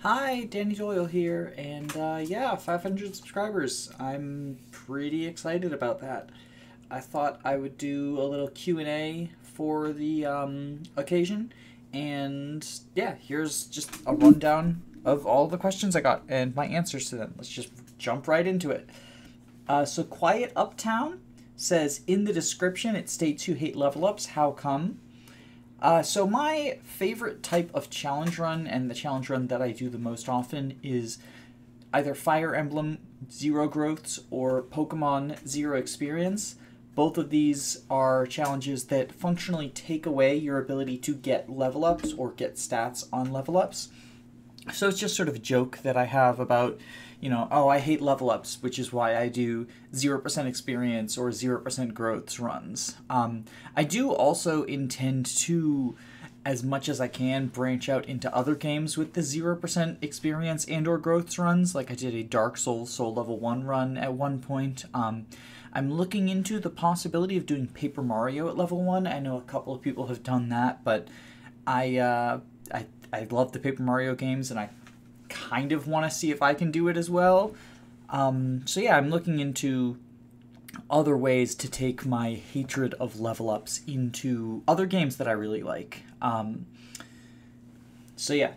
Hi, Danny Doyle here, and yeah, 500 subscribers. I'm pretty excited about that. I thought I would do a little Q&A for the occasion, and yeah, here's just a rundown of all the questions I got and my answers to them. Let's just jump right into it. So Quiet Uptown says, in the description it states you hate level ups. How come? So my favorite type of challenge run, and the challenge run that I do the most often, is either Fire Emblem Zero Growths or Pokemon Zero Experience. Both of these are challenges that functionally take away your ability to get level ups or get stats on level ups. So it's just sort of a joke that I have about, oh, I hate level ups, which is why I do 0% experience or 0% growths runs. I do also intend to, as much as I can, branch out into other games with the 0% experience and or growths runs. Like I did a Dark Souls Soul Level 1 run at one point. I'm looking into the possibility of doing Paper Mario at level 1. I know a couple of people have done that, but I love the Paper Mario games, and I kind of want to see if I can do it as well. So yeah, I'm looking into other ways to take my hatred of level ups into other games that I really like. So yeah.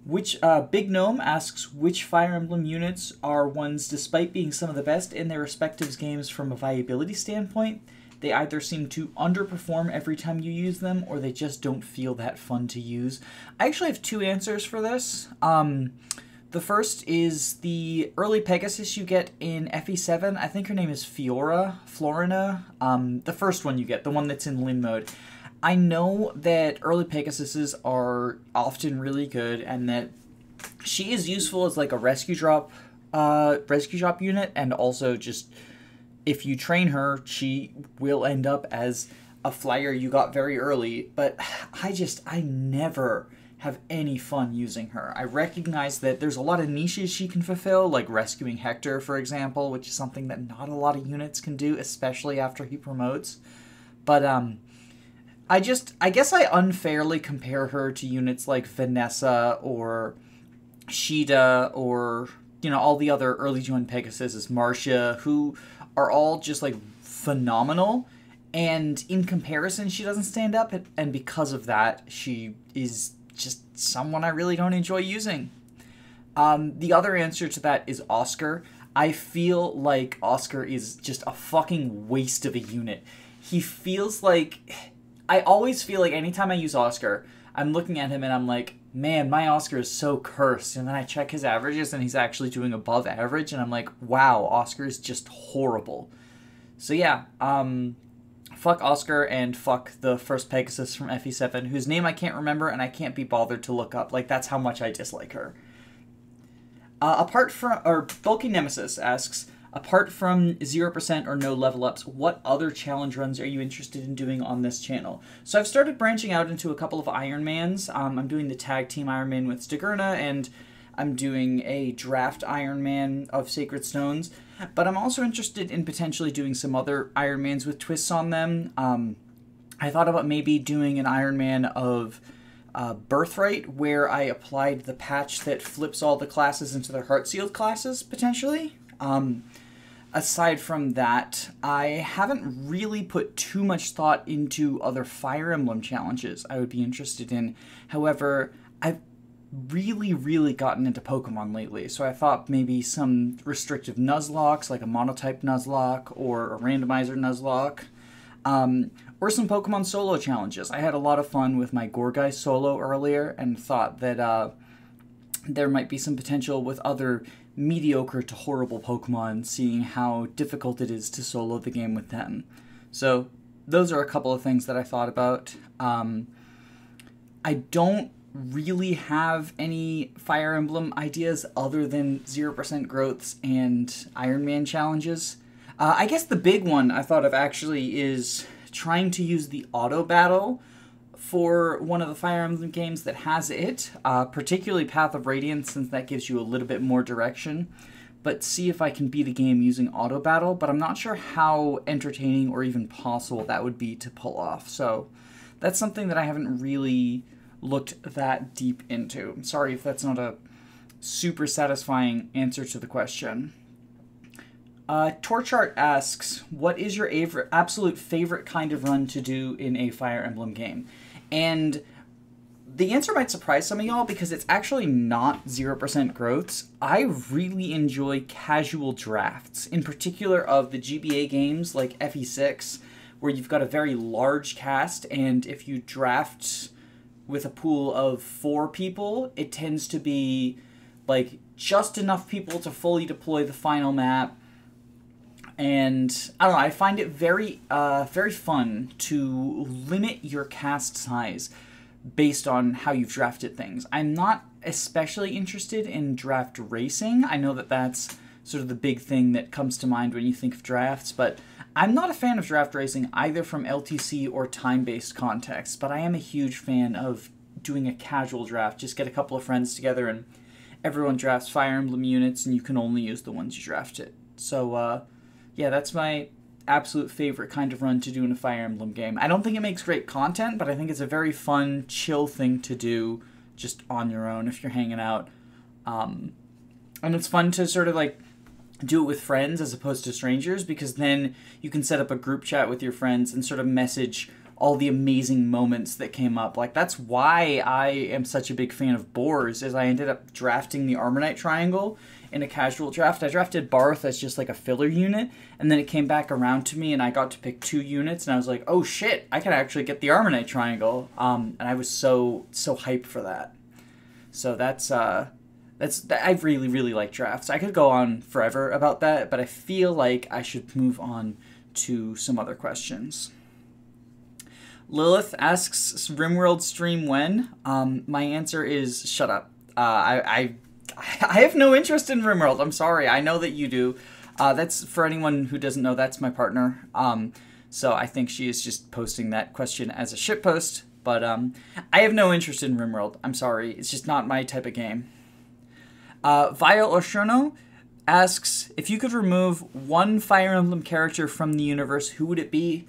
Which Big Gnome asks, which Fire Emblem units are ones, despite being some of the best in their respective games from a viability standpoint, they either seem to underperform every time you use them, or they just don't feel that fun to use? I actually have two answers for this. The first is the early Pegasus you get in FE7. I think her name is Florina. The first one you get, the one that's in Lin mode. I know that early Pegasuses are often really good, and that she is useful as like a rescue drop unit, and also just if you train her, she will end up as a flyer you got very early. But I never have any fun using her. I recognize that there's a lot of niches she can fulfill, like rescuing Hector, for example, which is something that not a lot of units can do, especially after he promotes. But I guess I unfairly compare her to units like Vanessa or Sheeta or, all the other early join Pegasus, Marcia, who are all just like phenomenal. And in comparison, she doesn't stand up, and because of that, she is just someone I really don't enjoy using. The other answer to that is Oscar. I feel like Oscar is just a fucking waste of a unit. He feels like... I always feel like anytime I use Oscar, I'm looking at him and I'm like, man, my Oscar is so cursed. And then I check his averages and he's actually doing above average, and I'm like, wow, Oscar is just horrible. So yeah, fuck Oscar and fuck the first Pegasus from FE7, whose name I can't remember and I can't be bothered to look up. Like, that's how much I dislike her. Bulky Nemesis asks, apart from 0% or no level ups, what other challenge runs are you interested in doing on this channel? So I've started branching out into a couple of Ironmans. I'm doing the tag team Ironman with Stigurna, and I'm doing a draft Ironman of Sacred Stones. But I'm also interested in potentially doing some other Ironmans with twists on them. I thought about maybe doing an Ironman of Birthright, where I applied the patch that flips all the classes into their Heart-Sealed classes, potentially. Aside from that, I haven't really put too much thought into other Fire Emblem challenges I would be interested in. However, I've really gotten into Pokemon lately, so I thought maybe some restrictive Nuzlocks, like a Monotype Nuzlocke or a Randomizer Nuzlocke, or some Pokemon solo challenges. I had a lot of fun with my Gourgeist solo earlier, and thought that there might be some potential with other mediocre to horrible Pokemon, seeing how difficult it is to solo the game with them. So those are a couple of things that I thought about. I don't really have any Fire Emblem ideas other than 0% growths and Iron Man challenges. I guess the big one I thought of actually is trying to use the auto battle for one of the Fire Emblem games that has it, particularly Path of Radiance, since that gives you a little bit more direction. But see if I can beat a game using auto battle, but I'm not sure how entertaining or even possible that would be to pull off. So that's something that I haven't really looked that deep into. I'm sorry if that's not a super satisfying answer to the question. Torchart asks, what is your absolute favorite kind of run to do in a Fire Emblem game? And the answer might surprise some of y'all because it's actually not 0% growths. I really enjoy casual drafts, in particular of the GBA games like FE6, where you've got a very large cast, and if you draft with a pool of 4 people, it tends to be like just enough people to fully deploy the final map. And I don't know, I find it very fun to limit your cast size based on how you've drafted things. I'm not especially interested in draft racing. I know that that's sort of the big thing that comes to mind when you think of drafts, but I'm not a fan of draft racing either from LTC or time-based contexts, but I am a huge fan of doing a casual draft. Just get a couple of friends together and everyone drafts Fire Emblem units and you can only use the ones you drafted. So, yeah, that's my absolute favorite kind of run to do in a Fire Emblem game. I don't think it makes great content, but I think it's a very fun, chill thing to do just on your own if you're hanging out. And it's fun to sort of like do it with friends as opposed to strangers, because then you can set up a group chat with your friends and sort of message all the amazing moments that came up. Like, that's why I am such a big fan of Boars, is I ended up drafting the Armonite Triangle in a casual draft. I drafted Barth as just like a filler unit, and then it came back around to me and I got to pick 2 units, and I was like, oh shit, I can actually get the Armonite Triangle. And I was so hyped for that. So I really, really like drafts. I could go on forever about that, but I feel like I should move on to some other questions. Lilith asks, RimWorld stream when? My answer is shut up. I have no interest in RimWorld. I'm sorry. I know that you do. That's, for anyone who doesn't know, that's my partner. So I think she is just posting that question as a shitpost. But I have no interest in RimWorld. I'm sorry. It's just not my type of game. Vile Oshono asks, if you could remove one Fire Emblem character from the universe, who would it be?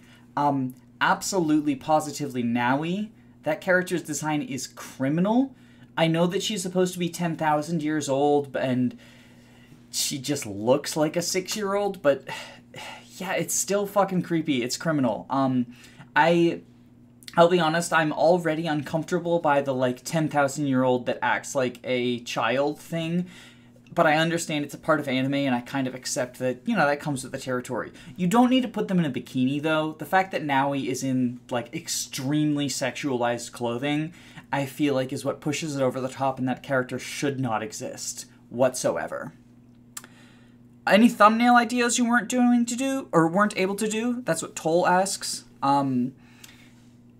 Absolutely, positively Naui. That character's design is criminal. I know that she's supposed to be 10,000 years old, and she just looks like a 6-year-old, but yeah, it's still fucking creepy. It's criminal. I'll be honest, I'm already uncomfortable by the, like, 10,000-year-old that acts like a child thing, but I understand it's a part of anime, and I kind of accept that, you know, that comes with the territory. You don't need to put them in a bikini, though. The fact that Naui is in, like, extremely sexualized clothing, I feel like is what pushes it over the top, and that character should not exist whatsoever. Any thumbnail ideas you weren't able to do? That's what Toll asks.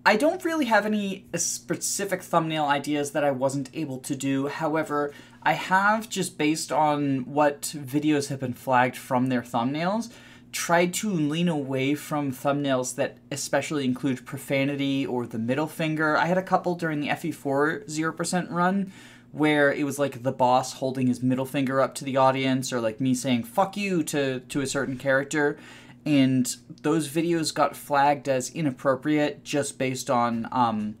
I don't really have any specific thumbnail ideas that I wasn't able to do. However, I have, just based on what videos have been flagged from their thumbnails, tried to lean away from thumbnails that especially include profanity or the middle finger. I had a couple during the FE4 0% run where it was like the boss holding his middle finger up to the audience, or like me saying fuck you to a certain character. And those videos got flagged as inappropriate just based on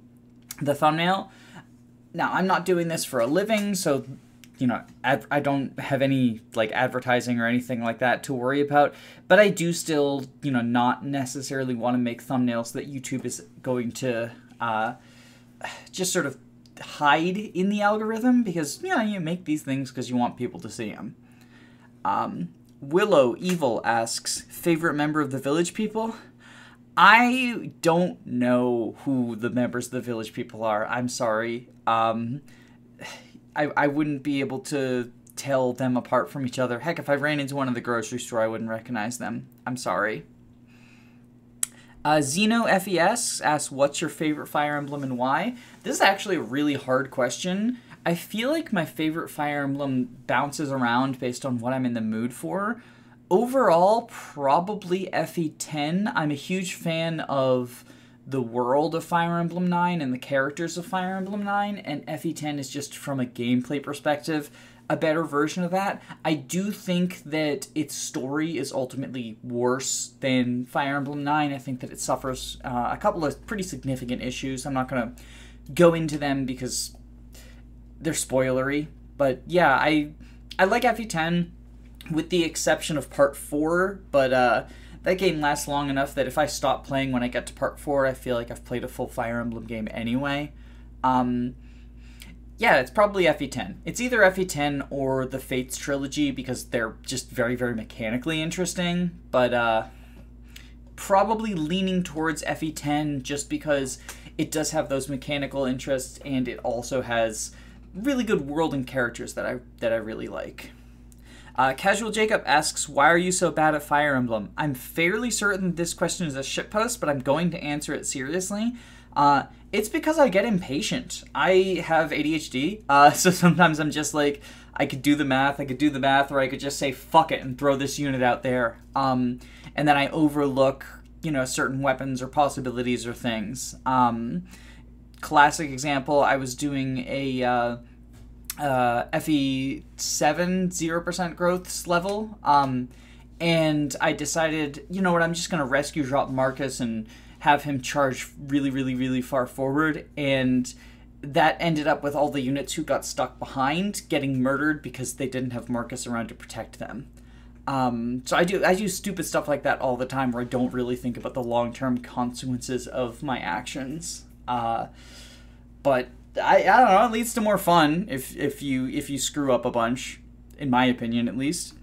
the thumbnail. Now, I'm not doing this for a living, so, you know, I don't have any, like, advertising or anything like that to worry about. But I do still, you know, not necessarily want to make thumbnails that YouTube is going to just sort of hide in the algorithm, because, you know, you make these things because you want people to see them. Willow Evil asks, favorite member of the Village People? I don't know who the members of the Village People are. I'm sorry. I wouldn't be able to tell them apart from each other. Heck, if I ran into one in the grocery store, I wouldn't recognize them. I'm sorry. Xeno FES asks, what's your favorite Fire Emblem and why? This is actually a really hard question. I feel like my favorite Fire Emblem bounces around based on what I'm in the mood for. Overall, probably FE10. I'm a huge fan of the world of Fire Emblem 9 and the characters of Fire Emblem 9, and FE10 is just, from a gameplay perspective, a better version of that. I do think that its story is ultimately worse than Fire Emblem 9. I think that it suffers a couple of pretty significant issues. I'm not going to go into them because they're spoilery. But yeah, I like FE10 with the exception of Part 4, but that game lasts long enough that if I stop playing when I get to Part 4, I feel like I've played a full Fire Emblem game anyway. Yeah, it's probably FE10. It's either FE10 or the Fates trilogy because they're just very, very mechanically interesting, but probably leaning towards FE10 just because it does have those mechanical interests and it also has really good world and characters that I really like. Casual Jacob asks, why are you so bad at Fire Emblem? I'm fairly certain this question is a shitpost, but I'm going to answer it seriously. It's because I get impatient. I have ADHD, so sometimes I'm just like, I could do the math, or I could just say fuck it and throw this unit out there. And then I overlook, certain weapons or possibilities or things. Classic example, I was doing a FE7 0% growth level, and I decided, you know what, I'm just going to rescue drop Marcus and have him charge really, really, really far forward, and that ended up with all the units who got stuck behind getting murdered because they didn't have Marcus around to protect them. So I do stupid stuff like that all the time where I don't really think about the long-term consequences of my actions. But I don't know, it leads to more fun if you screw up a bunch, in my opinion at least.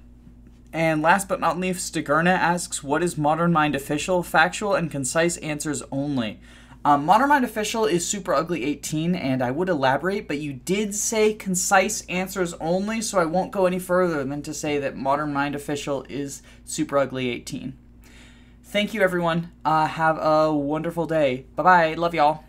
And last but not least, Stigurna asks, what is Modern Mind Official? Factual and concise answers only. Modern Mind Official is Super Ugly 18, and I would elaborate, but you did say concise answers only, so I won't go any further than to say that Modern Mind Official is Super Ugly 18. Thank you, everyone. Have a wonderful day. Bye-bye. Love y'all.